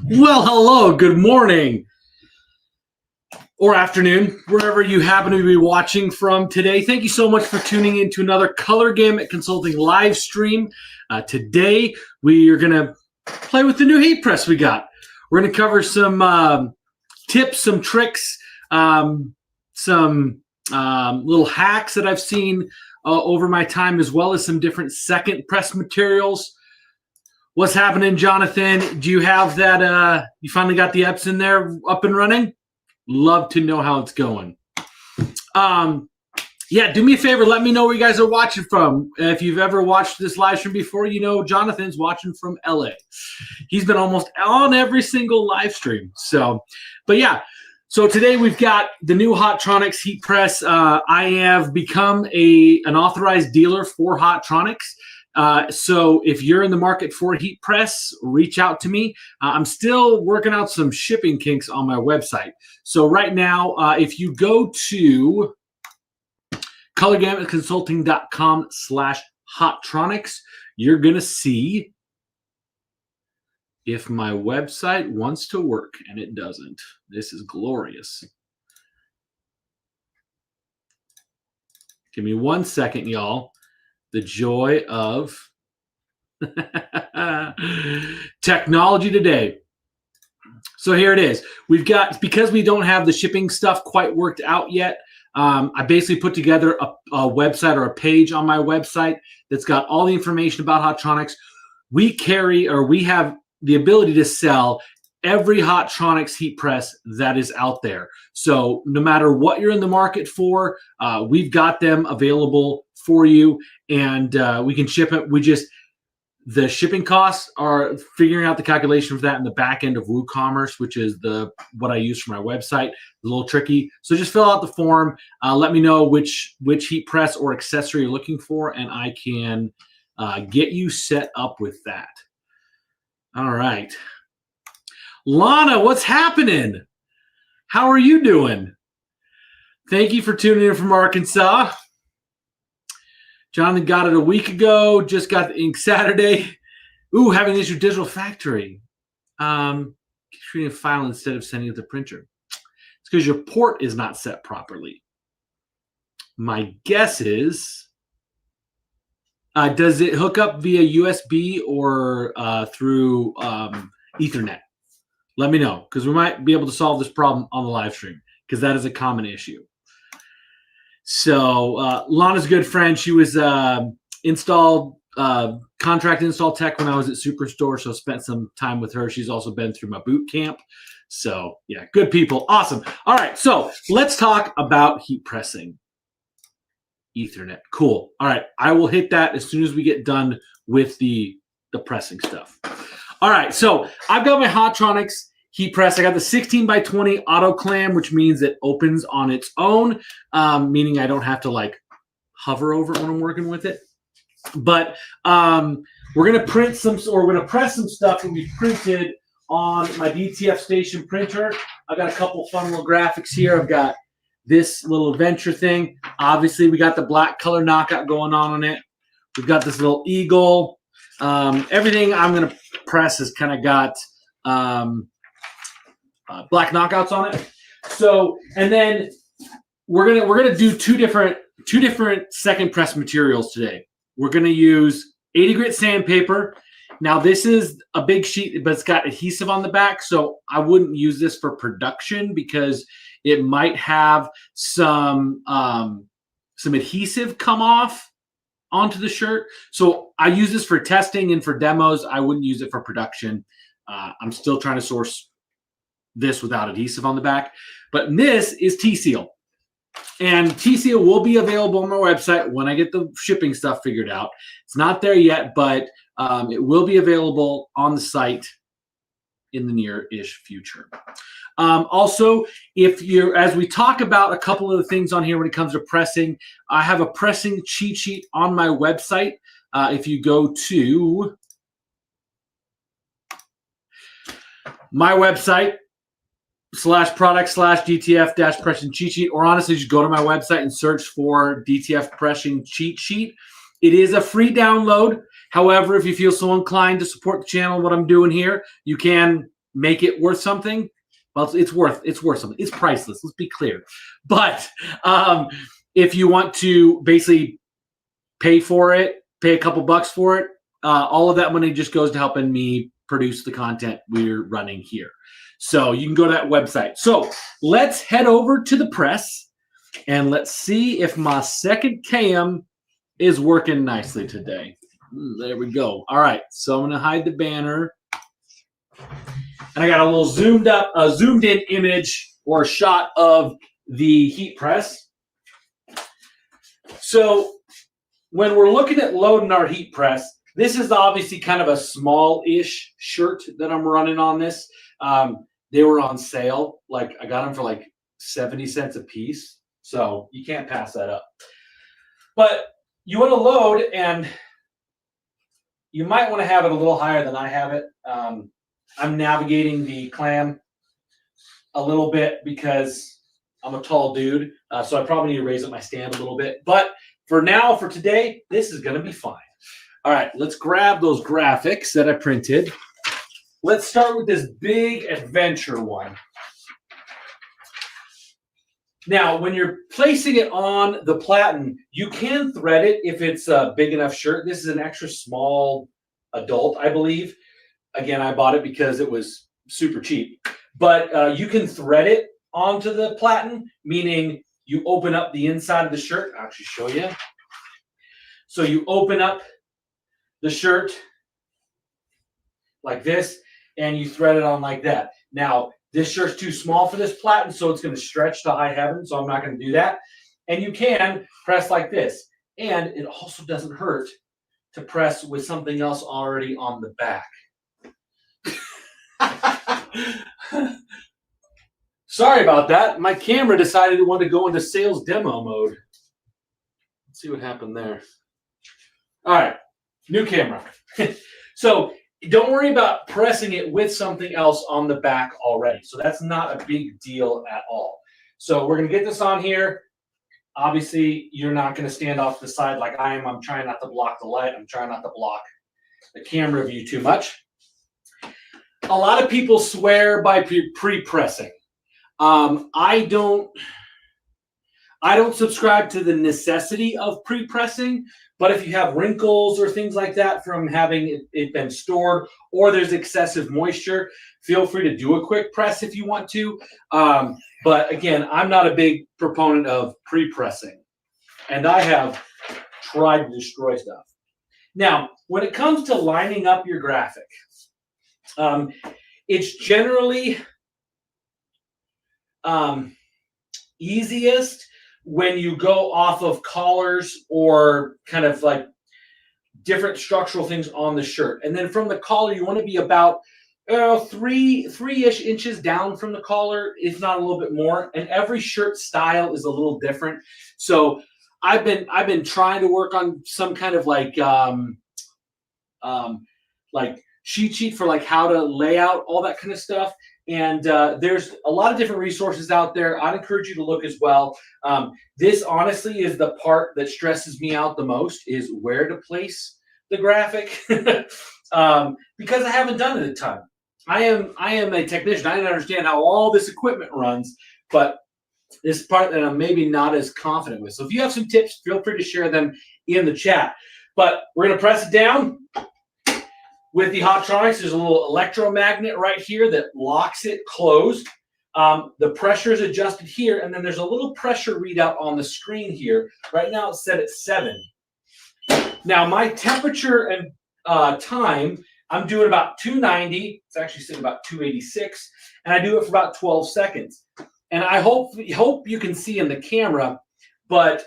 Well, hello, good morning or afternoon, wherever you happen to be watching from today. Thank you so much for tuning in to another Color Gamut Consulting live stream. Today, we are going to play with the new Heatpress we got. We're going to cover some tips, some tricks, some little hacks that I've seen over my time, as well as some different second press materials. What's happening, Jonathan? Do you have that? You finally got the EPS in there up and running? Love to know how it's going. Yeah, do me a favor. Let me know where you guys are watching from. If you've ever watched this live stream before, you know Jonathan's watching from LA. He's been almost on every single live stream. But yeah. So today we've got the new Hotronix Heatpress. I have become an authorized dealer for Hotronix. So if you're in the market for Heatpress, reach out to me. I'm still working out some shipping kinks on my website. So right now, if you go to colorgamutconsulting.com/Hotronix, you're going to see if my website wants to work, and it doesn't. This is glorious. Give me 1 second, y'all. The joy of technology today. So here it is. We've got, because we don't have the shipping stuff quite worked out yet, I basically put together a website or a page on my website that's got all the information about Hotronix. We have the ability to sell every Hotronix heat press that is out there. So no matter what you're in the market for, we've got them available for you, and we can ship it. The shipping costs are figuring out the calculation for that in the back end of WooCommerce, which is what I use for my website. It's a little tricky. So just fill out the form. Let me know which heat press or accessory you're looking for, and I can get you set up with that. All right. Lana, what's happening? How are you doing? Thank you for tuning in from Arkansas. Jonathan got it a week ago. Just got the ink Saturday. Ooh, having this your digital factory. Creating a file instead of sending it to the printer. It's because your port is not set properly. My guess is, does it hook up via USB or through Ethernet? Let me know, because we might be able to solve this problem on the live stream, because that is a common issue. So Lana's a good friend. She was contract install tech when I was at Superstore, so spent some time with her. She's also been through my boot camp. So yeah, good people. Awesome. All right, so let's talk about heat pressing. Ethernet. Cool. All right, I will hit that as soon as we get done with the pressing stuff. All right, so I've got my Hotronix heat press. I got the 16x20 auto clam, which means it opens on its own, meaning I don't have to like hover over it when I'm working with it. But we're gonna press some stuff that we printed on my DTF station printer. I got a couple fun little graphics here. I've got this little adventure thing. Obviously, we got the black color knockout going on it. We've got this little eagle. Everything I'm gonna press has kind of got black knockouts on it. So, and then we're gonna do two different second press materials today. We're gonna use 80 grit sandpaper. Now this is a big sheet, but it's got adhesive on the back, so I wouldn't use this for production because it might have some adhesive come off onto the shirt. So I use this for testing and for demos. I wouldn't use it for production. I'm still trying to source this without adhesive on the back. But this is T-Seal. And T-Seal will be available on my website when I get the shipping stuff figured out. It's not there yet, but it will be available on the site in the near-ish future. Also, as we talk about a couple of the things on here when it comes to pressing, I have a pressing cheat sheet on my website. If you go to my website, /product/DTF-pressing cheat sheet, or honestly, just go to my website and search for DTF pressing cheat sheet. It is a free download. However, if you feel so inclined to support the channel, what I'm doing here, you can make it worth something, well, it's worth something. It's priceless. Let's be clear. But if you want to basically pay for it, pay a couple bucks for it, all of that money just goes to helping me produce the content we're running here. So you can go to that website. So let's head over to the press and let's see if my second cam is working nicely today. There we go. All right. So I'm going to hide the banner. And I got a little zoomed in image or shot of the heat press. So when we're looking at loading our heat press, this is obviously kind of a small-ish shirt that I'm running on this. They were on sale. Like I got them for like 70 cents a piece. So you can't pass that up. But you want to load, and you might want to have it a little higher than I have it. I'm navigating the clam a little bit because I'm a tall dude. So I probably need to raise up my stand a little bit. But for now, for today, this is going to be fine. All right, let's grab those graphics that I printed. Let's start with this big adventure one. Now, when you're placing it on the platen, you can thread it if it's a big enough shirt. This is an extra small adult, I believe. Again, I bought it because it was super cheap. But you can thread it onto the platen, meaning you open up the inside of the shirt. I'll actually show you. So you open up the shirt like this, and you thread it on like that. Now, this shirt's too small for this platen, so it's going to stretch to high heaven, so I'm not going to do that. And you can press like this. And it also doesn't hurt to press with something else already on the back. Sorry about that. My camera decided it wanted to go into sales demo mode. Let's see what happened there. All right, new camera. So don't worry about pressing it with something else on the back already. So that's not a big deal at all. So we're going to get this on here. Obviously, you're not going to stand off the side like I am. I'm trying not to block the light. I'm trying not to block the camera view too much. A lot of people swear by pre-pressing. I don't subscribe to the necessity of pre-pressing, but if you have wrinkles or things like that from having it been stored, or there's excessive moisture, feel free to do a quick press if you want to. But again, I'm not a big proponent of pre-pressing, and I have tried to destroy stuff. Now, when it comes to lining up your graphic, it's generally easiest when you go off of collars or kind of like different structural things on the shirt. And then from the collar, you want to be about three-ish inches down from the collar, if not a little bit more. And every shirt style is a little different. So I've been trying to work on some kind of like cheat sheet for like how to lay out all that kind of stuff. And there's a lot of different resources out there. I'd encourage you to look as well. This honestly is the part that stresses me out the most, is where to place the graphic because I haven't done it a ton. I am a technician. I didn't understand how all this equipment runs, but this part that I'm maybe not as confident with. So if you have some tips, feel free to share them in the chat. But we're going to press it down. With the Hotronix, there's a little electromagnet right here that locks it closed. The pressure is adjusted here, and then there's a little pressure readout on the screen here. Right now it's set at 7. Now my temperature and time, I'm doing about 290. It's actually sitting about 286, and I do it for about 12 seconds. And I hope you can see in the camera, but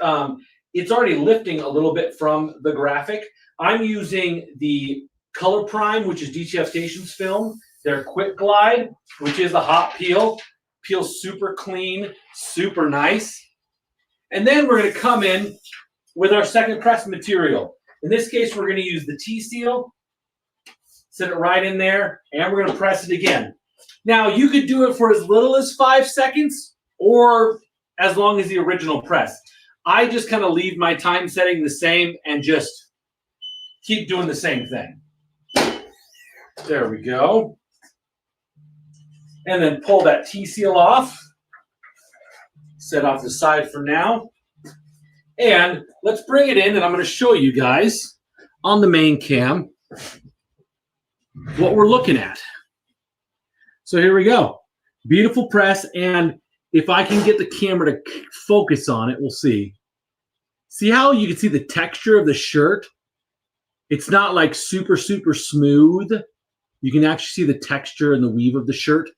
it's already lifting a little bit from the graphic. I'm using the Color Prime, which is DTF Stations film. Their Quick Glide, which is a hot peel. Peels super clean, super nice. And then we're going to come in with our second press material. In this case, we're going to use the T-Seal. Set it right in there, and we're going to press it again. Now, you could do it for as little as 5 seconds or as long as the original press. I just kind of leave my time setting the same and just keep doing the same thing. There we go. and then pull that T-seal off. Set off the side for now. And let's bring it in, and I'm going to show you guys on the main cam what we're looking at. So here we go. Beautiful press, and if I can get the camera to focus on it, we'll see. See how you can see the texture of the shirt? It's not like super, super smooth. You can actually see the texture and the weave of the shirt.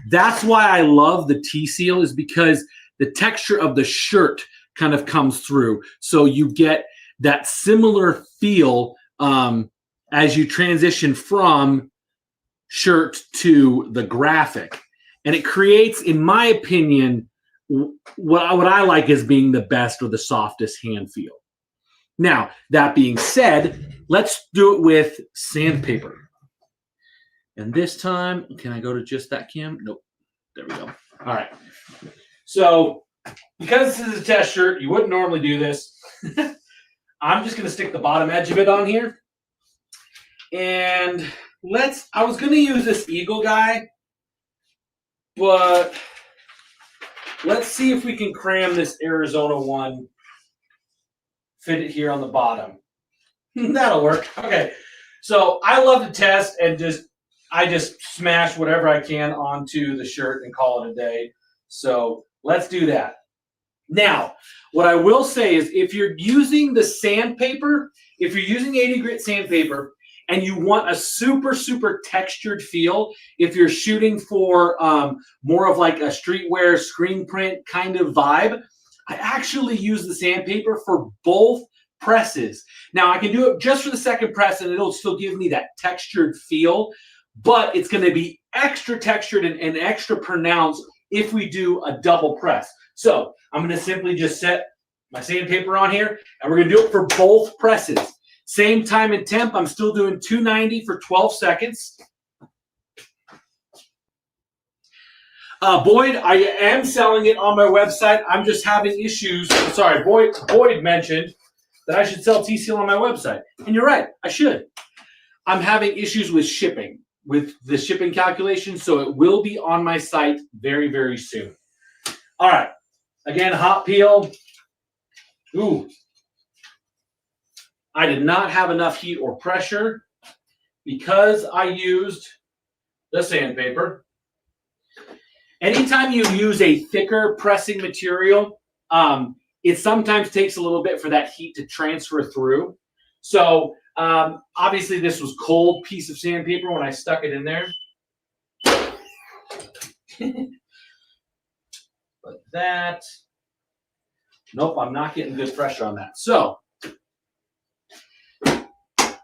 That's why I love the T-seal, is because the texture of the shirt kind of comes through. So you get that similar feel as you transition from shirt to the graphic. And it creates, in my opinion, what I like as being the best or the softest hand feel. Now, that being said, let's do it with sandpaper. And this time, can I go to just that cam? Nope. There we go. All right. So, because this is a test shirt, you wouldn't normally do this. I'm just going to stick the bottom edge of it on here. And I was going to use this Eagle guy, but let's see if we can cram this Arizona one, fit it here on the bottom. That'll work. Okay. So I love to test and I just smash whatever I can onto the shirt and call it a day. So let's do that. Now, what I will say is if you're using the sandpaper, if you're using 80 grit sandpaper and you want a super, super textured feel, if you're shooting for more of like a streetwear screen print kind of vibe, I actually use the sandpaper for both presses. Now, I can do it just for the second press and it'll still give me that textured feel, but it's going to be extra textured and extra pronounced if we do a double press. So I'm going to simply just set my sandpaper on here, and we're going to do it for both presses. Same time and temp. I'm still doing 290 for 12 seconds. Boyd, I am selling it on my website. I'm just having issues. Sorry, Boyd mentioned that I should sell T-seal on my website. And you're right, I should. I'm having issues with shipping, with the shipping calculation, so it will be on my site very, very soon. All right. Again, hot peel. Ooh. I did not have enough heat or pressure because I used the sandpaper. Anytime you use a thicker pressing material, it sometimes takes a little bit for that heat to transfer through. So obviously this was cold piece of sandpaper when I stuck it in there. Like that. Nope, I'm not getting good pressure on that. So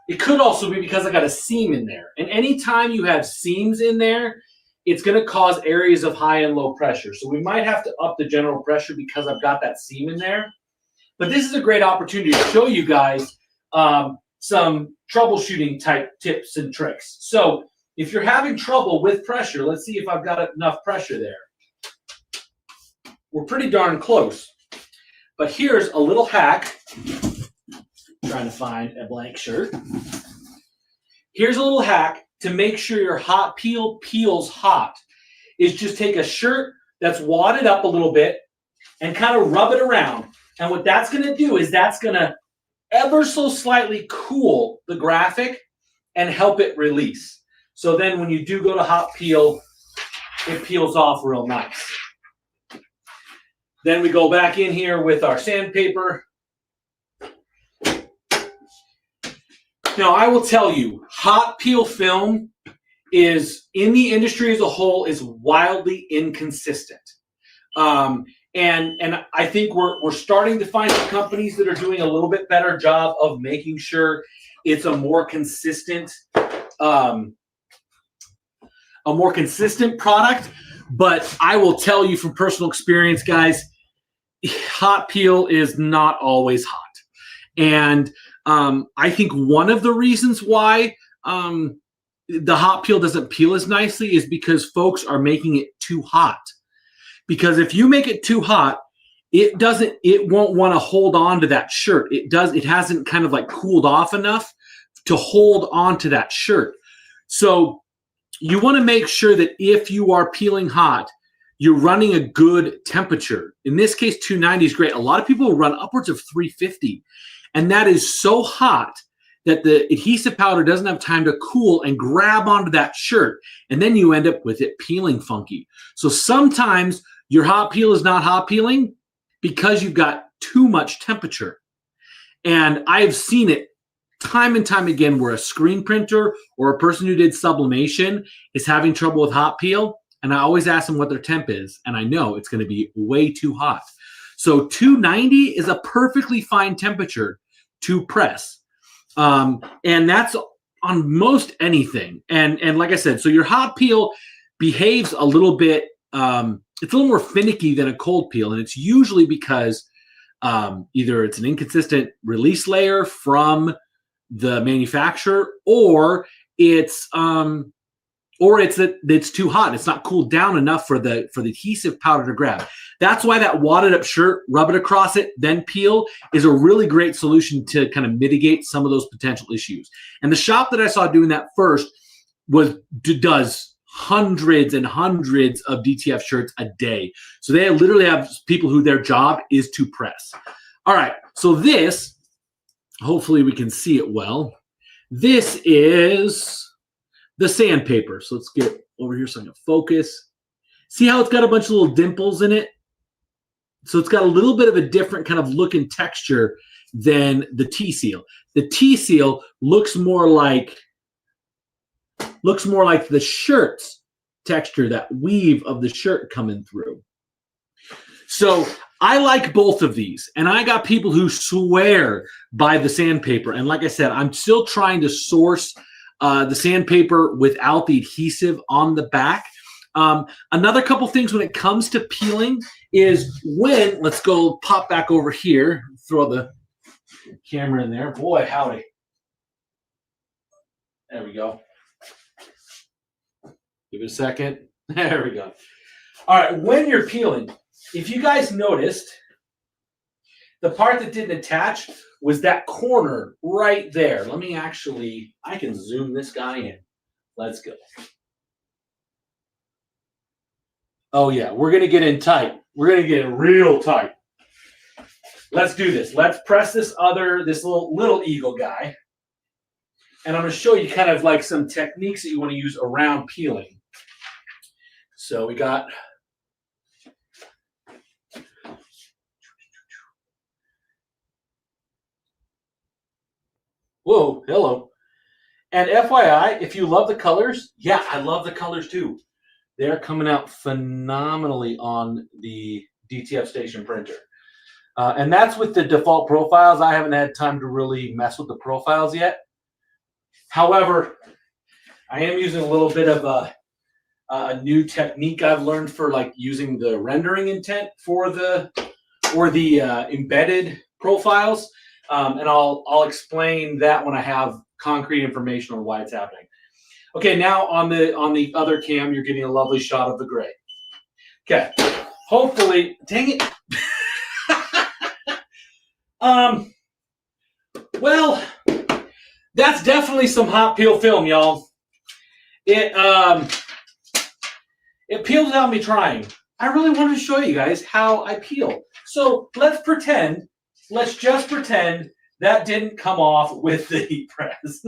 it could also be because I got a seam in there. And anytime you have seams in there, it's going to cause areas of high and low pressure. So we might have to up the general pressure because I've got that seam in there. But this is a great opportunity to show you guys some troubleshooting type tips and tricks. So if you're having trouble with pressure, let's see if I've got enough pressure there. We're pretty darn close. But here's a little hack. Trying to find a blank shirt. Here's a little hack to make sure your hot peel peels hot. Is just take a shirt that's wadded up a little bit and kind of rub it around. And what that's going to do is that's going to ever so slightly cool the graphic and help it release. So then when you do go to hot peel, it peels off real nice. Then we go back in here with our sandpaper. Now, I will tell you, hot peel film is, in the industry as a whole, is wildly inconsistent. And I think we're starting to find some companies that are doing a little bit better job of making sure it's a more consistent product. But I will tell you from personal experience, guys, hot peel is not always hot. And I think one of the reasons why the hot peel doesn't peel as nicely is because folks are making it too hot. Because if you make it too hot, it won't want to hold on to that shirt. It hasn't kind of like cooled off enough to hold on to that shirt. So you want to make sure that if you are peeling hot, you're running a good temperature. In this case, 290 is great. A lot of people run upwards of 350, and that is so hot that the adhesive powder doesn't have time to cool and grab onto that shirt, and then you end up with it peeling funky. So sometimes your hot peel is not hot peeling because you've got too much temperature. And I've seen it time and time again where a screen printer or a person who did sublimation is having trouble with hot peel, and I always ask them what their temp is, and I know it's going to be way too hot. So 290 is a perfectly fine temperature to press. And that's on most anything. And like I said, so your hot peel behaves a little bit, it's a little more finicky than a cold peel. And it's usually because either it's an inconsistent release layer from the manufacturer, or it's that it's too hot. It's not cooled down enough for the adhesive powder to grab. That's why that wadded up shirt, rub it across it, then peel, is a really great solution to kind of mitigate some of those potential issues. And the shop that I saw doing that first does hundreds and hundreds of DTF shirts a day. So they literally have people who their job is to press. All right, so this, hopefully we can see it well. This is the sandpaper. So let's get over here so I can focus. See how it's got a bunch of little dimples in it? So it's got a little bit of a different kind of look and texture than the T-seal. The T-seal looks more like the shirt's texture, that weave of the shirt coming through. So I like both of these, and I got people who swear by the sandpaper. And like I said, I'm still trying to source the sandpaper without the adhesive on the back. Another couple things when it comes to peeling is let's go pop back over here, throw the camera in there. Boy, howdy. There we go. Give it a second. There we go. All right, when you're peeling, if you guys noticed, the part that didn't attach was that corner right there. I can zoom this guy in. Let's go. Oh yeah, we're gonna get in tight. We're gonna get real tight. Let's do this. Let's press this little eagle guy. And I'm gonna show you kind of like some techniques that you want to use around peeling. So we got, whoa, hello. And FYI, if you love the colors, yeah, I love the colors too. They're coming out phenomenally on the DTF Station printer. And that's with the default profiles. I haven't had time to really mess with the profiles yet. However, I am using a little bit of a new technique I've learned for like using the rendering intent for the embedded profiles. And I'll explain that when I have concrete information on why it's happening. Okay, now on the other cam, you're getting a lovely shot of the gray. Okay, hopefully, dang it. Well, that's definitely some hot peel film, y'all. It peeled without me trying. I really wanted to show you guys how I peel. So let's just pretend that didn't come off with the heat press.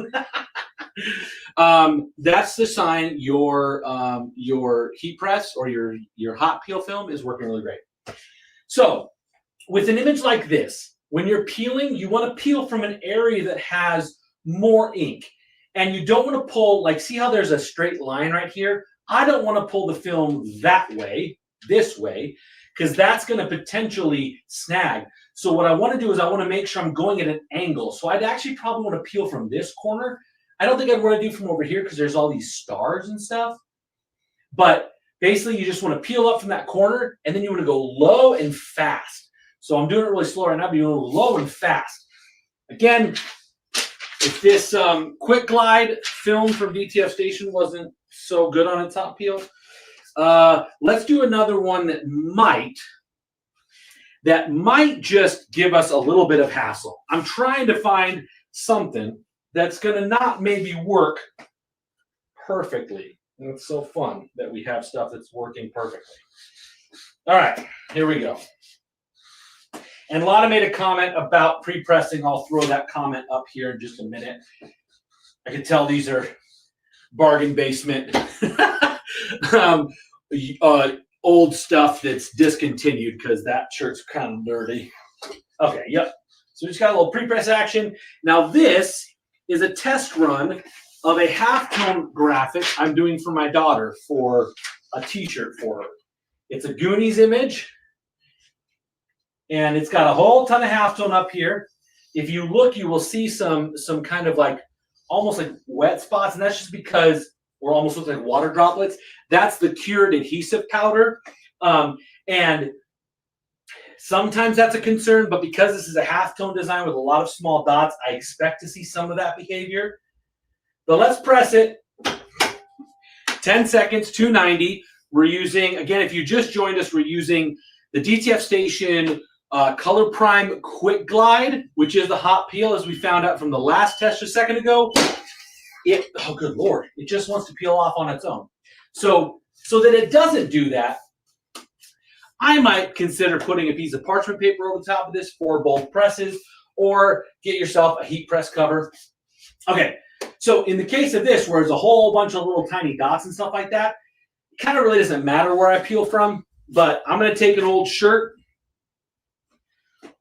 That's the sign your heat press or your hot peel film is working really great. So with an image like this, when you're peeling, you want to peel from an area that has more ink. And you don't want to pull, like, see how there's a straight line right here? I don't want to pull the film that way, this way, because that's going to potentially snag. So what I want to do is I want to make sure I'm going at an angle. So I'd actually probably want to peel from this corner. I don't think I'd want to do from over here because there's all these stars and stuff. But basically, you just want to peel up from that corner, and then you want to go low and fast. So I'm doing it really slow right now, but you want to go low and fast. Again, if this quick glide film from DTF Station wasn't so good on its hot peel, let's do another one that might just give us a little bit of hassle. I'm trying to find something that's going to not maybe work perfectly. And it's so fun that we have stuff that's working perfectly. All right, here we go. And Lotta made a comment about pre-pressing. I'll throw that comment up here in just a minute. I can tell these are bargain basement old stuff that's discontinued because that shirt's kind of dirty. Okay, yep. So we just got a little pre-press action. Now this is a test run of a halftone graphic I'm doing for my daughter for a t-shirt for her. It's a Goonies image, and it's got a whole ton of halftone up here. If you look, you will see some kind of like almost like wet spots, and that's just because or almost looks like water droplets. That's the cured adhesive powder, and sometimes that's a concern, but because this is a halftone design with a lot of small dots, I expect to see some of that behavior. But let's press it. 10 seconds, 290. We're using, again, if you just joined us, we're using the DTF Station Color Prime Quick Glide, which is the hot peel, as we found out from the last test a second ago. Oh, good Lord, it just wants to peel off on its own. So that it doesn't do that, I might consider putting a piece of parchment paper over the top of this for both presses, or get yourself a heat press cover. Okay, so in the case of this, where there's a whole bunch of little tiny dots and stuff like that, it kind of really doesn't matter where I peel from, but I'm going to take an old shirt,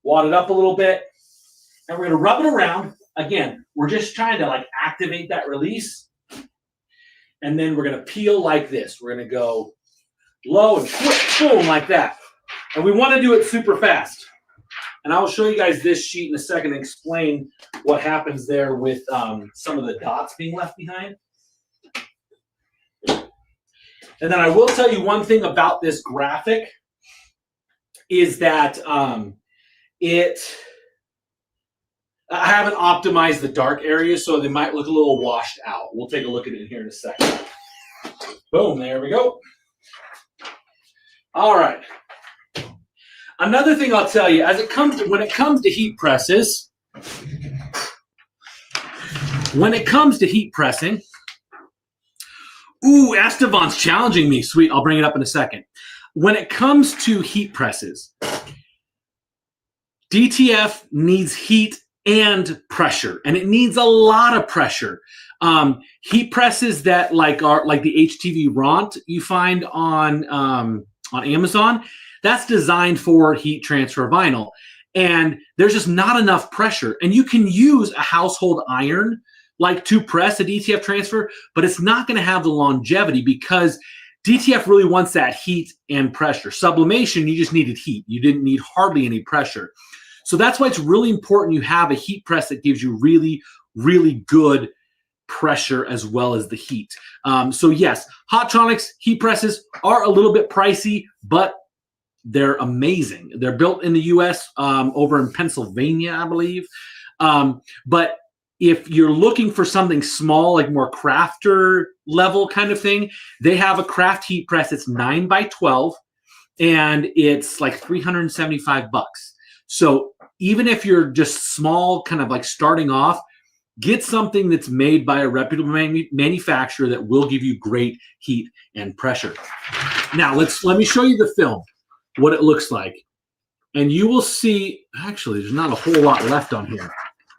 wad it up a little bit, and we're going to rub it around. Again, we're just trying to like activate that release, and then we're going to peel like this. We're going to go low and quick, boom, like that. And we want to do it super fast. And I will show you guys this sheet in a second and explain what happens there with some of the dots being left behind. And then I will tell you one thing about this graphic is that I haven't optimized the dark areas, so they might look a little washed out. We'll take a look at it here in a second. Boom, there we go. All right. Another thing I'll tell you, when it comes to heat presses, ooh, Estevan's challenging me. Sweet, I'll bring it up in a second. When it comes to heat presses, DTF needs heat and pressure, and it needs a lot of pressure. Heat presses that are like the HTV Ront you find on Amazon, that's designed for heat transfer vinyl, and there's just not enough pressure. And you can use a household iron to press a DTF transfer, but it's not going to have the longevity because DTF really wants that heat and pressure. Sublimation, you just needed heat. You didn't need hardly any pressure. So that's why it's really important you have a heat press that gives you really, really good pressure as well as the heat. So yes, Hotronix heat presses are a little bit pricey, but they're amazing. They're built in the US, over in Pennsylvania, I believe. But if you're looking for something small, like more crafter level kind of thing, they have a craft heat press. It's 9x12, and it's like $375. So even if you're just small, kind of like starting off, get something that's made by a reputable manufacturer that will give you great heat and pressure. Now let me show you the film, what it looks like, and you will see. Actually, there's not a whole lot left on here.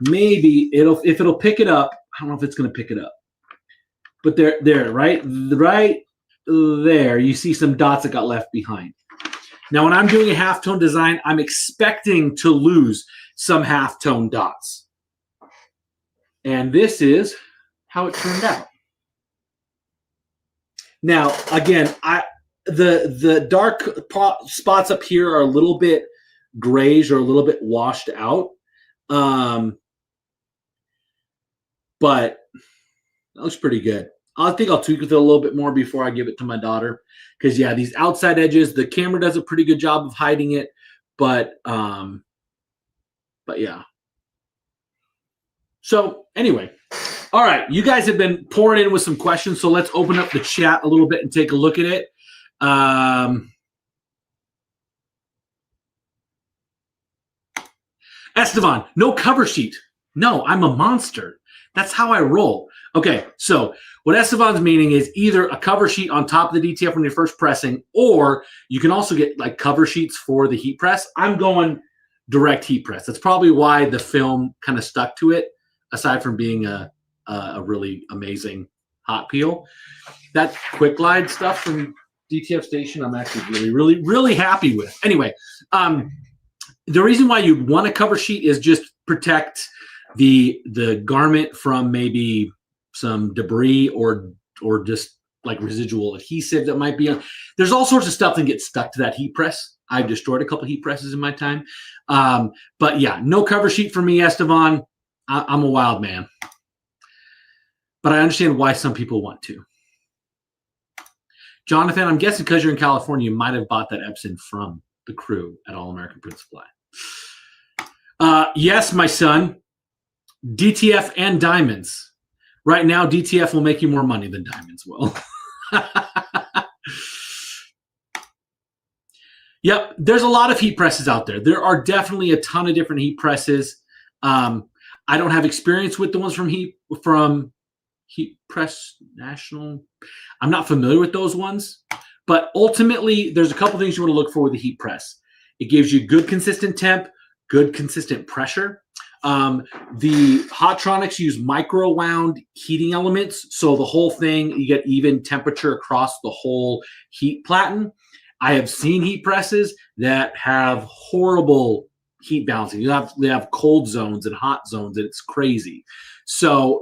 Maybe if it'll pick it up. I don't know if it's going to pick it up, but there, right there, you see some dots that got left behind. Now, when I'm doing a halftone design, I'm expecting to lose some halftone dots. And this is how it turned out. Now, again, the dark spots up here are a little bit grayish or a little bit washed out. But that looks pretty good. I think I'll tweak with it a little bit more before I give it to my daughter. Because, yeah, these outside edges, the camera does a pretty good job of hiding it. But yeah. So, anyway. All right. You guys have been pouring in with some questions. So, let's open up the chat a little bit and take a look at it. Estevan, no cover sheet. No, I'm a monster. That's how I roll. Okay, so what Estevan's meaning is either a cover sheet on top of the DTF when you're first pressing, or you can also get like cover sheets for the heat press. I'm going direct heat press. That's probably why the film kind of stuck to it, aside from being a really amazing hot peel. That quick glide stuff from DTF Station, I'm actually really happy with. Anyway, the reason why you'd want a cover sheet is just protect the garment from maybe some debris or just like residual adhesive that might be on. There's all sorts of stuff that gets stuck to that heat press. I've destroyed a couple heat presses in my time. But yeah, no cover sheet for me, Estevan. I'm a wild man. But I understand why some people want to. Jonathan, I'm guessing because you're in California, you might have bought that Epson from the crew at All American Print Supply. Yes, my son. DTF and diamonds. Right now, DTF will make you more money than diamonds will. Yep, there's a lot of heat presses out there. There are definitely a ton of different heat presses. I don't have experience with the ones from Heatpress National. I'm not familiar with those ones, but ultimately, there's a couple things you want to look for with the heat press. It gives you good consistent temp, good consistent pressure. The Hotronix use micro wound heating elements, so the whole thing, you get even temperature across the whole heat platen. I have seen heat presses that have horrible heat balancing. They have cold zones and hot zones, and it's crazy. So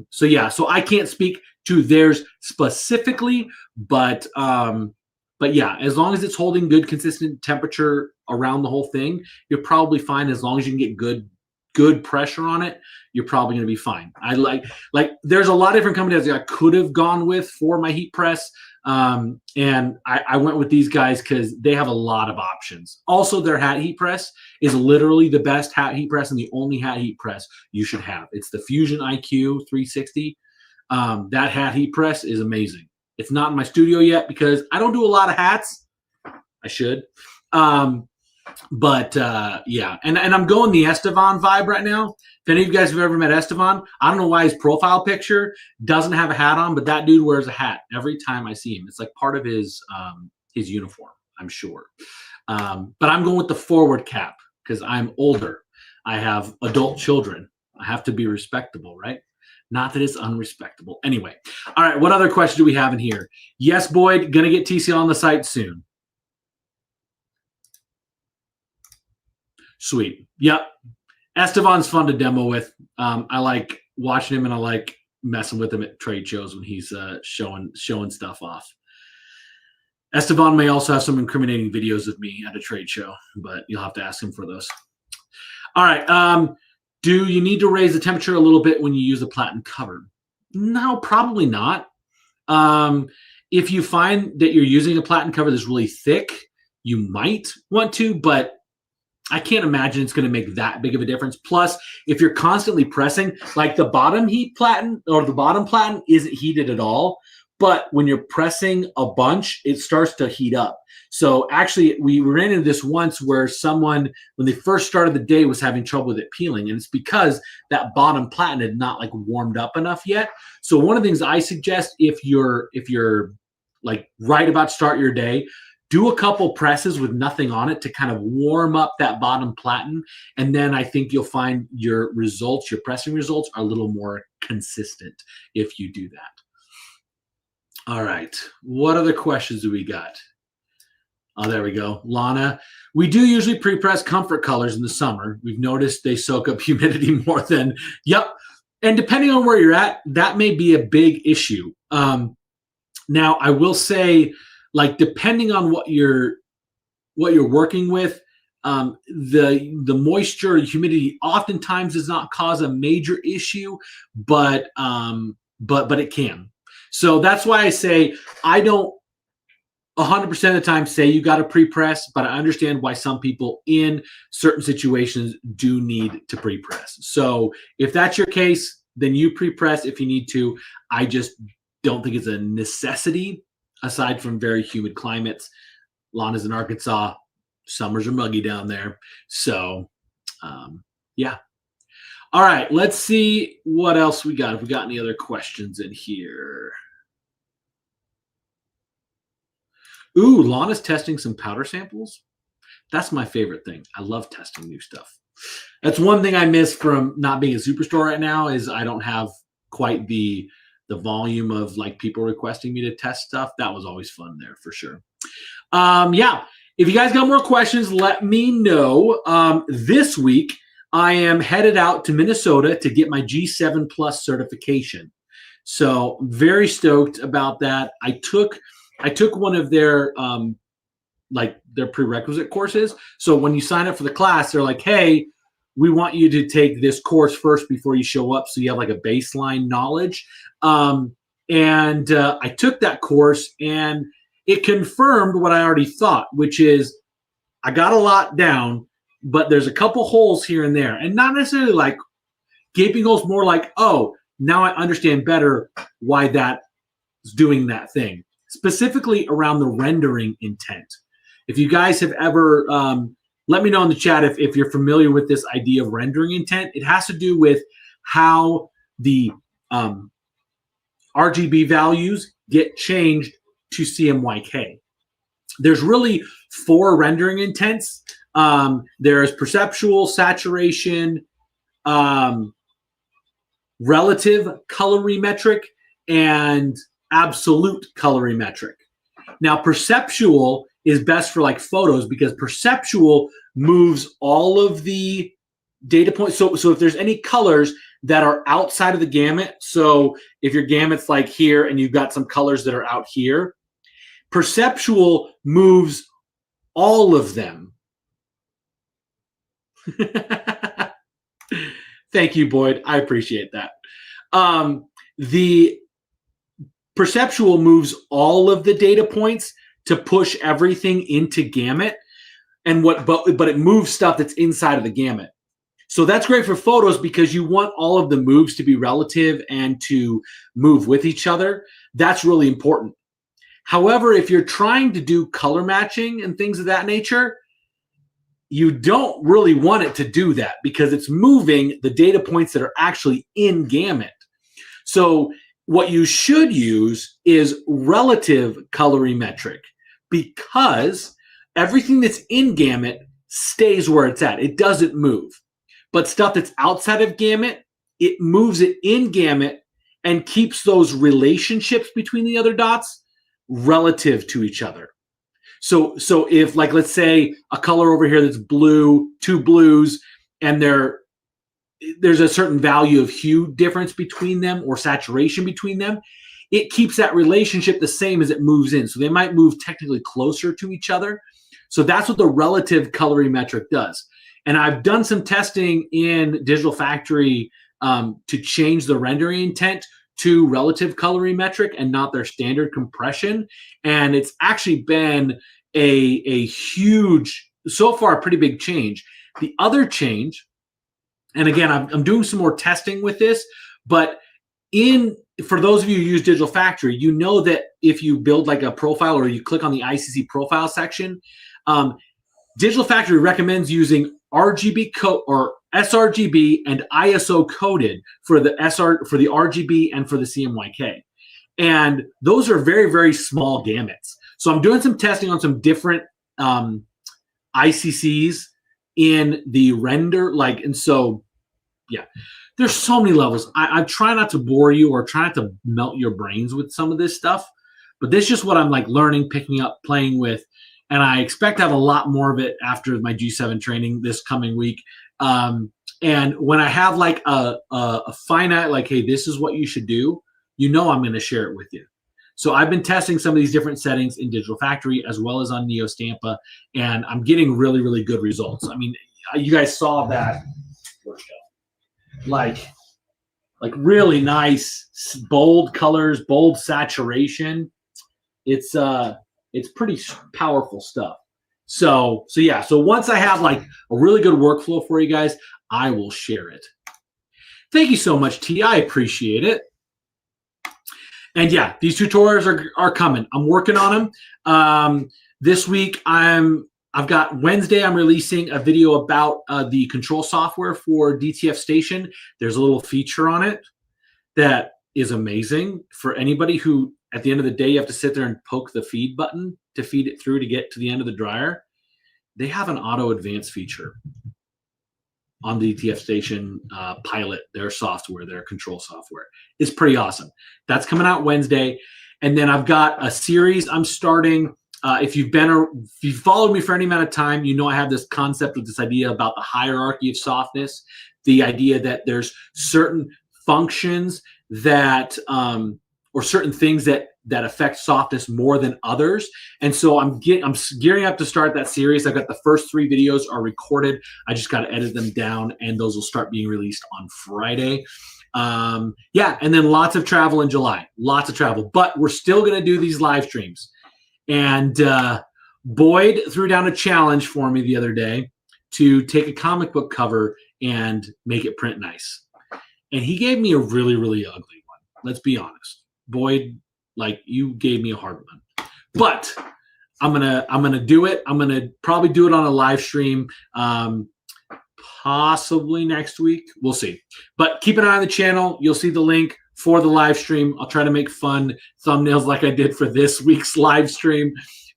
so I can't speak to theirs specifically, but yeah, as long as it's holding good consistent temperature around the whole thing, you're probably fine. As long as you can get good pressure on it, you're probably going to be fine. I like there's a lot of different companies that I could have gone with for my heat press. And I went with these guys because they have a lot of options. Also, their hat heat press is literally the best hat heat press and the only hat heat press you should have. It's the Fusion IQ 360. That hat heat press is amazing. It's not in my studio yet because I don't do a lot of hats. I should. But yeah, and I'm going the Estevan vibe right now. If any of you guys have ever met Estevan, I don't know why his profile picture doesn't have a hat on, but that dude wears a hat every time I see him. It's like part of his uniform, I'm sure. But I'm going with the forward cap because I'm older. I have adult children. I have to be respectable, right? Not that it's unrespectable. Anyway, all right, what other question do we have in here? Yes, Boyd, gonna get TCL on the site soon. Sweet. Yep. Estevan's fun to demo with. I like watching him and I like messing with him at trade shows when he's showing stuff off. Estevan may also have some incriminating videos of me at a trade show, but you'll have to ask him for those. All right. Do you need to raise the temperature a little bit when you use a platen cover? No, probably not. If you find that you're using a platen cover that's really thick, you might want to, but I can't imagine it's going to make that big of a difference. Plus, if you're constantly pressing, like the bottom heat platen or the bottom platen isn't heated at all, but when you're pressing a bunch, it starts to heat up. So actually, we ran into this once where someone, when they first started the day, was having trouble with it peeling, and it's because that bottom platen had not like warmed up enough yet. So one of the things I suggest, if you're like right about to start your day, do a couple presses with nothing on it to kind of warm up that bottom platen. And then I think you'll find your results, your pressing results, are a little more consistent if you do that. All right. What other questions do we got? Oh, there we go. Lana, we do usually pre-press comfort colors in the summer. We've noticed they soak up humidity more than, yep. And depending on where you're at, that may be a big issue. Now, I will say, like, depending on what you're working with, the moisture, humidity oftentimes does not cause a major issue, but it can. So that's why I say I don't 100% of the time say you got to pre-press, but I understand why some people in certain situations do need to pre-press. So if that's your case, then you pre-press if you need to. I just don't think it's a necessity. Aside from very humid climates. Lana's in Arkansas. Summers are muggy down there. So, yeah. All right, let's see what else we got. If we got any other questions in here. Ooh, Lana's testing some powder samples. That's my favorite thing. I love testing new stuff. That's one thing I miss from not being a superstore right now is I don't have quite the volume of like people requesting me to test stuff. That was always fun there for sure. Yeah, if you guys got more questions, let me know. This week, I am headed out to Minnesota to get my G7 Plus certification. So very stoked about that. I took one of their their prerequisite courses. So when you sign up for the class, they're like, hey, we want you to take this course first before you show up so you have like a baseline knowledge. I took that course and it confirmed what I already thought, which is I got a lot down, but there's a couple holes here and there. And not necessarily like gaping holes, more like, oh, now I understand better why that's doing that thing. Specifically around the rendering intent. If you guys have ever, let me know in the chat if you're familiar with this idea of rendering intent. It has to do with how the RGB values get changed to CMYK. There's really 4 rendering intents. There's perceptual, saturation, relative colorimetric, and absolute colorimetric. Now, perceptual is best for like photos because perceptual moves all of the data points. So if there's any colors that are outside of the gamut, so if your gamut's like here and you've got some colors that are out here, perceptual moves all of them. Thank you, Boyd. I appreciate that. The perceptual moves all of the data points to push everything into gamut, but it moves stuff that's inside of the gamut. So that's great for photos because you want all of the moves to be relative and to move with each other. That's really important. However, if you're trying to do color matching and things of that nature, you don't really want it to do that because it's moving the data points that are actually in gamut. So what you should use is relative colorimetric because everything that's in gamut stays where it's at. It doesn't move. But stuff that's outside of gamut, it moves it in gamut and keeps those relationships between the other dots relative to each other. So if, like, let's say a color over here that's blue, 2 blues, and there's a certain value of hue difference between them or saturation between them, it keeps that relationship the same as it moves in. So they might move technically closer to each other. So that's what the relative colorimetric does. And I've done some testing in Digital Factory to change the rendering intent to relative colorimetric and not their standard compression. And it's actually been a huge, so far, a pretty big change. The other change, and again, I'm doing some more testing with this, but for those of you who use Digital Factory, you know that if you build like a profile or you click on the ICC profile section, Digital Factory recommends using RGB or sRGB and ISO coded for the RGB and for the CMYK. And those are very, very small gamuts. So I'm doing some testing on some different ICCs in the render, and so, yeah, there's so many levels. I try not to bore you or try not to melt your brains with some of this stuff, but this is just what I'm like learning, picking up, playing with. And I expect to have a lot more of it after my G7 training this coming week. And when I have like a finite, like, hey, this is what you should do, I'm going to share it with you. So I've been testing some of these different settings in Digital Factory as well as on Neo Stampa, and I'm getting really, really good results. I mean, you guys saw that, like really nice, bold colors, bold saturation. It's pretty powerful stuff. So yeah. So once I have like a really good workflow for you guys, I will share it. Thank you so much, T. I appreciate it. And yeah, these tutorials are coming. I'm working on them. This week, I'm I've got Wednesday, I'm releasing a video about the control software for DTF Station. There's a little feature on it that is amazing for anybody who, at the end of the day, you have to sit there and poke the feed button to feed it through to get to the end of the dryer. They have an auto advance feature on the DTF Station Pilot, their software, their control software. It's pretty awesome. That's coming out Wednesday. And then I've got a series I'm starting. If you've followed me for any amount of time, you know I have this concept of this idea about the hierarchy of softness, the idea that there's certain functions that or certain things that affect softness more than others. And so I'm gearing up to start that series. I've got the first 3 videos are recorded. I just got to edit them down, and those will start being released on Friday. Yeah, and then lots of travel in July, lots of travel. But we're still going to do these live streams. And Boyd threw down a challenge for me the other day to take a comic book cover and make it print nice. And he gave me a really, really ugly one. Let's be honest. Boyd, like, you gave me a hard one. But I'm gonna do it. I'm gonna probably do it on a live stream, possibly next week. We'll see. But keep an eye on the channel. You'll see the link for the live stream. I'll try to make fun thumbnails like I did for this week's live stream.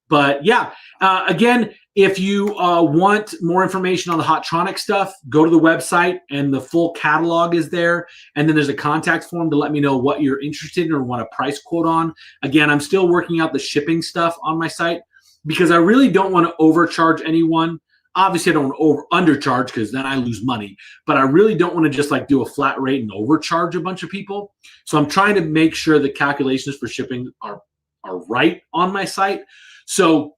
But yeah, again, if you want more information on the Hotronix stuff, go to the website and the full catalog is there. And then there's a contact form to let me know what you're interested in or want a price quote on. Again, I'm still working out the shipping stuff on my site because I really don't want to overcharge anyone. Obviously, I don't want to undercharge because then I lose money. But I really don't want to just like do a flat rate and overcharge a bunch of people. So I'm trying to make sure the calculations for shipping are right on my site. So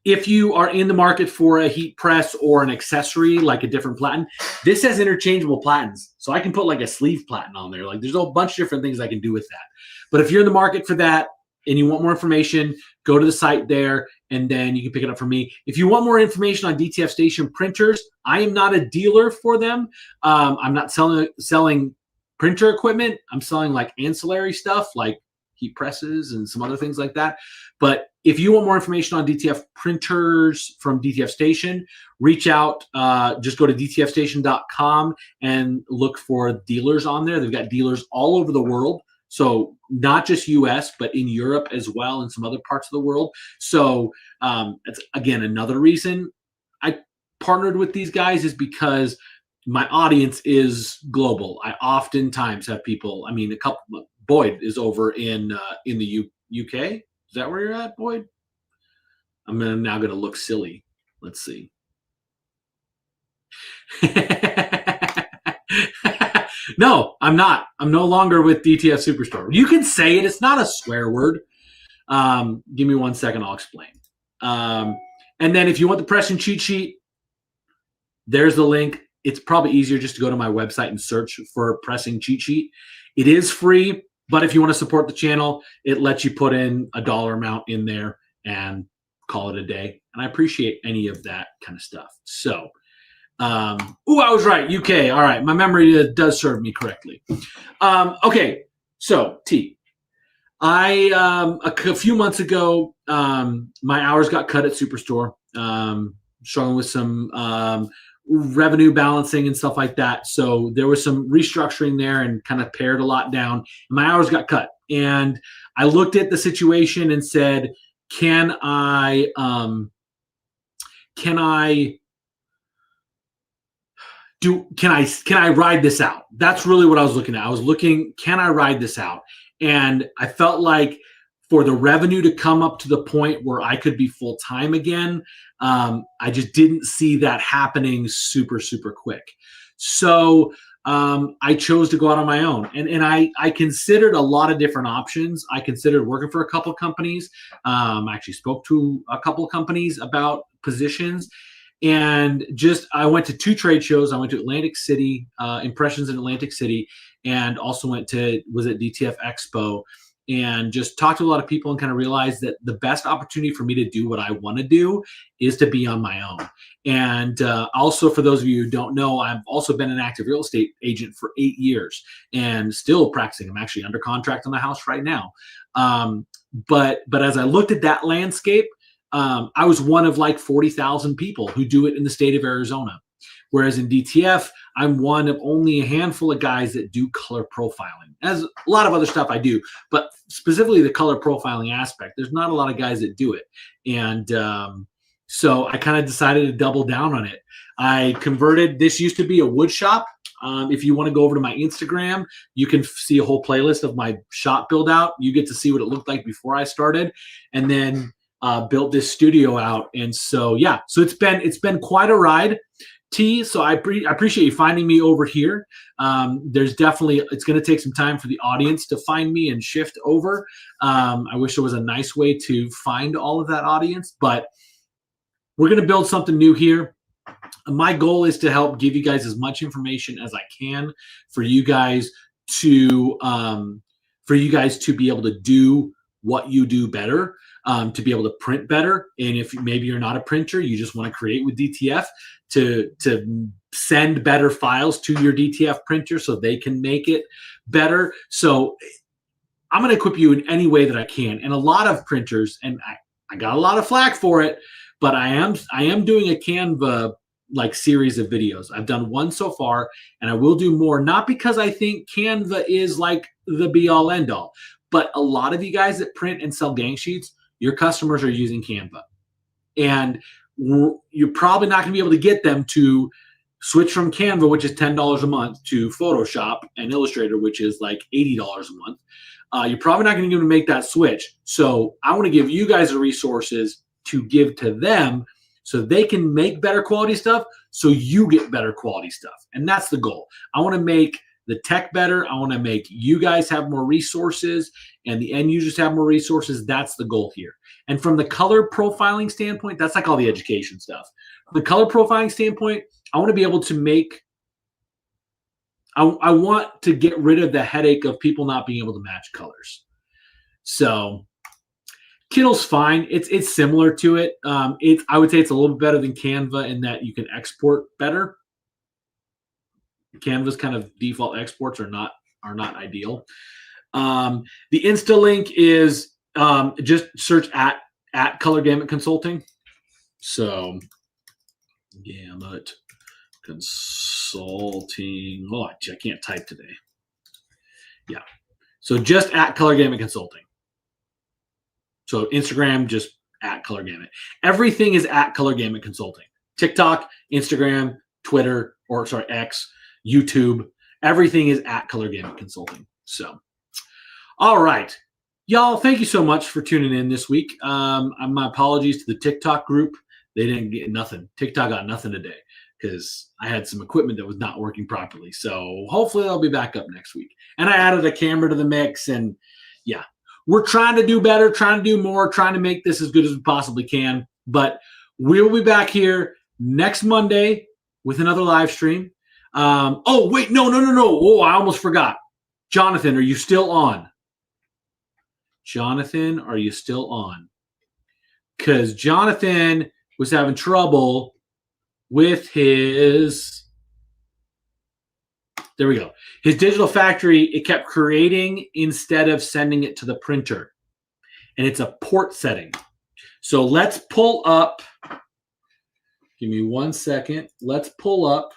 if you are in the market for a heat press or an accessory like a different platen, this has interchangeable platens. So I can put like a sleeve platen on there. Like there's a whole bunch of different things I can do with that. But if you're in the market for that and you want more information, go to the site there and then you can pick it up from me. If you want more information on DTF Station printers, I am not a dealer for them. I'm not selling printer equipment. I'm selling like ancillary stuff like heat presses and some other things like that. But if you want more information on DTF printers from DTF Station, reach out. Just go to dtfstation.com and look for dealers on there. They've got dealers all over the world. So not just US, but in Europe as well and some other parts of the world. So that's, again, another reason I partnered with these guys is because my audience is global. I oftentimes have people, I mean, Boyd is over in the UK. Is that where you're at, Boyd? I'm now going to look silly. Let's see. No, I'm not. I'm no longer with DTF Superstore. You can say it. It's not a swear word. Give me 1 second. I'll explain. And then if you want the pressing cheat sheet, there's the link. It's probably easier just to go to my website and search for pressing cheat sheet. It is free, but if you want to support the channel, it lets you put in a dollar amount in there and call it a day. And I appreciate any of that kind of stuff. So, I was right. UK. All right. My memory does serve me correctly. Okay. So T, a few months ago, my hours got cut at Superstore, struggling with some, revenue balancing and stuff like that. So there was some restructuring there and kind of pared a lot down. My hours got cut. And I looked at the situation and said, can I ride this out? That's really what I was looking at. I was looking, can I ride this out? And I felt like for the revenue to come up to the point where I could be full-time again, I just didn't see that happening super, super quick. So I chose to go out on my own. And I considered a lot of different options. I considered working for a couple of companies. I actually spoke to a couple of companies about positions. And I went to 2 trade shows. I went to Atlantic City, Impressions in Atlantic City, and also was at DTF Expo, and just talked to a lot of people and kind of realized that the best opportunity for me to do what I want to do is to be on my own. And also, for those of you who don't know, I've also been an active real estate agent for 8 years and still practicing. I'm actually under contract on a house right now. But as I looked at that landscape, I was one of like 40,000 people who do it in the state of Arizona. Whereas in DTF, I'm one of only a handful of guys that do color profiling. As a lot of other stuff I do, but specifically the color profiling aspect, there's not a lot of guys that do it. And so I kind of decided to double down on it. I converted, this used to be a wood shop. If you want to go over to my Instagram, you can see a whole playlist of my shop build out. You get to see what it looked like before I started, and then built this studio out. And so, yeah, so it's been quite a ride. T, so I appreciate you finding me over here. There's definitely, it's going to take some time for the audience to find me and shift over. I wish there was a nice way to find all of that audience, but we're going to build something new here. My goal is to help give you guys as much information as I can for you guys to be able to do what you do better, to be able to print better. And if maybe you're not a printer, you just want to create with DTF, to send better files to your DTF printer so they can make it better. So I'm going to equip you in any way that I can. And a lot of printers, and I got a lot of flack for it, but I am doing a Canva like series of videos. I've done one so far, and I will do more, not because I think Canva is like the be all end all, but a lot of you guys that print and sell gang sheets, your customers are using Canva. And you're probably not going to be able to get them to switch from Canva, which is $10 a month, to Photoshop and Illustrator, which is like $80 a month. You're probably not going to be able to make that switch. So I want to give you guys the resources to give to them so they can make better quality stuff, so you get better quality stuff. And that's the goal. I want to make the tech better. I want to make you guys have more resources and the end users have more resources. That's the goal here. And from the color profiling standpoint, that's like all the education stuff. From the color profiling standpoint, I want to be able to make, I want to get rid of the headache of people not being able to match colors. So Kittle's fine. It's similar to it. I would say it's a little bit better than Canva in that you can export better. Canva's kind of default exports are not ideal. The Insta link is just search at Color Gamut Consulting. So Gamut Consulting. Oh, I can't type today. Yeah. So just at Color Gamut Consulting. So Instagram, just at Color Gamut. Everything is at Color Gamut Consulting. TikTok, Instagram, Twitter, X, YouTube. Everything is at Color Gamut Consulting. So, all right. Y'all, thank you so much for tuning in this week. My apologies to the TikTok group. They didn't get nothing. TikTok got nothing today because I had some equipment that was not working properly. So hopefully they'll be back up next week. And I added a camera to the mix, and yeah. We're trying to do better, trying to do more, trying to make this as good as we possibly can. But we'll be back here next Monday with another live stream. Oh, wait, no. Oh, I almost forgot. Jonathan, are you still on? Jonathan, are you still on? Because Jonathan was having trouble with his... There we go. His digital factory, it kept creating instead of sending it to the printer. And it's a port setting. So let's pull up. Give me 1 second. Let's pull up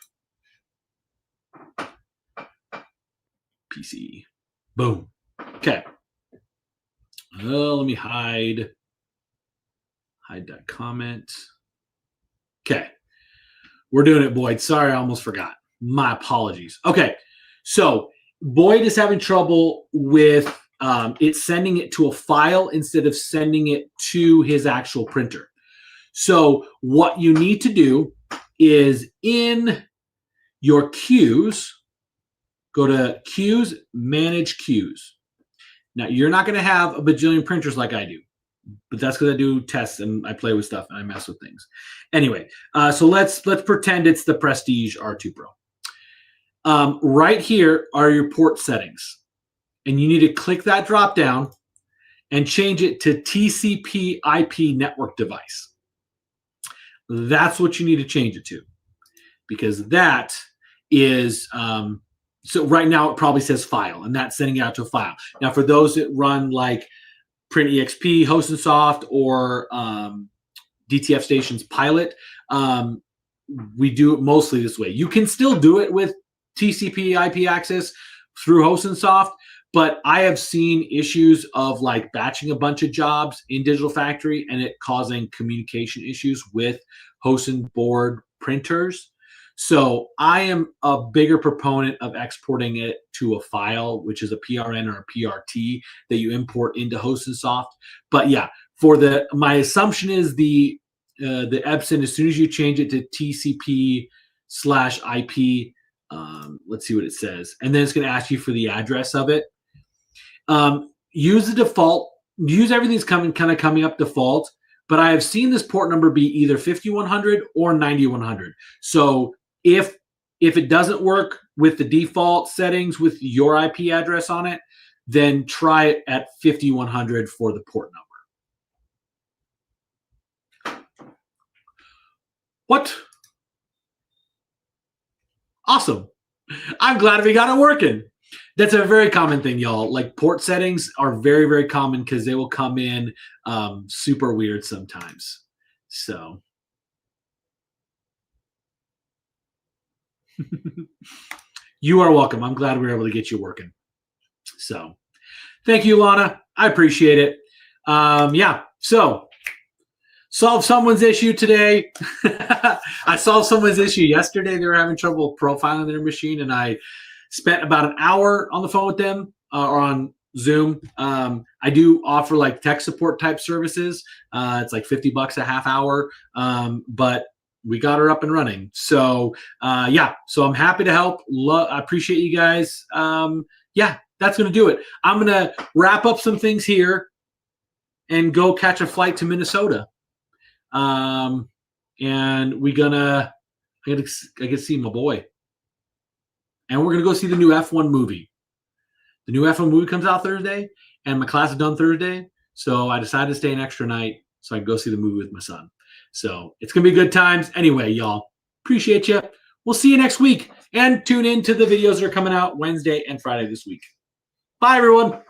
PC. Boom. Okay. Let me hide that comment. Okay. We're doing it, Boyd. Sorry, I almost forgot. My apologies. Okay, so Boyd is having trouble with it sending it to a file instead of sending it to his actual printer. So what you need to do is in your queues, go to queues, manage queues. Now, you're not going to have a bajillion printers like I do, but that's because I do tests and I play with stuff and I mess with things. Anyway, so let's pretend it's the Prestige R2 Pro. Right here are your port settings, and you need to click that drop down and change it to TCP IP network device. That's what you need to change it to, because that is so right now it probably says file, and that's sending it out to a file. Now for those that run like Print EXP, Host and Soft, or DTF Stations Pilot. We do it mostly this way. You can still do it with TCP IP access through HostingSoft, but I have seen issues of like batching a bunch of jobs in Digital Factory and it causing communication issues with hosting board printers. So I am a bigger proponent of exporting it to a file, which is a PRN or a PRT that you import into HostingSoft. But yeah, my assumption is the Epson, as soon as you change it to TCP/IP, let's see what it says, and then it's going to ask you for the address of it. Use the default. Use everything's coming up default. But I have seen this port number be either 5100 or 9100. So if it doesn't work with the default settings with your IP address on it, then try it at 5100 for the port number. What? Awesome. I'm glad we got it working. That's a very common thing, y'all. Like port settings are very, very common because they will come in super weird sometimes. So you are welcome. I'm glad we were able to get you working. So thank you, Lana. I appreciate it. Yeah. So solve someone's issue today. I solved someone's issue yesterday. They were having trouble profiling their machine, and I spent about an hour on the phone with them or on Zoom. I do offer like tech support type services. It's like $50 a half hour, but we got her up and running. So yeah, so I'm happy to help. I appreciate you guys. Yeah, that's going to do it. I'm going to wrap up some things here and go catch a flight to Minnesota. And I get to see my boy. And we're going to go see the new F1 movie. The new F1 movie comes out Thursday, and my class is done Thursday. So I decided to stay an extra night so I can go see the movie with my son. So it's going to be good times. Anyway, y'all, appreciate you. We'll see you next week. And tune in to the videos that are coming out Wednesday and Friday this week. Bye, everyone.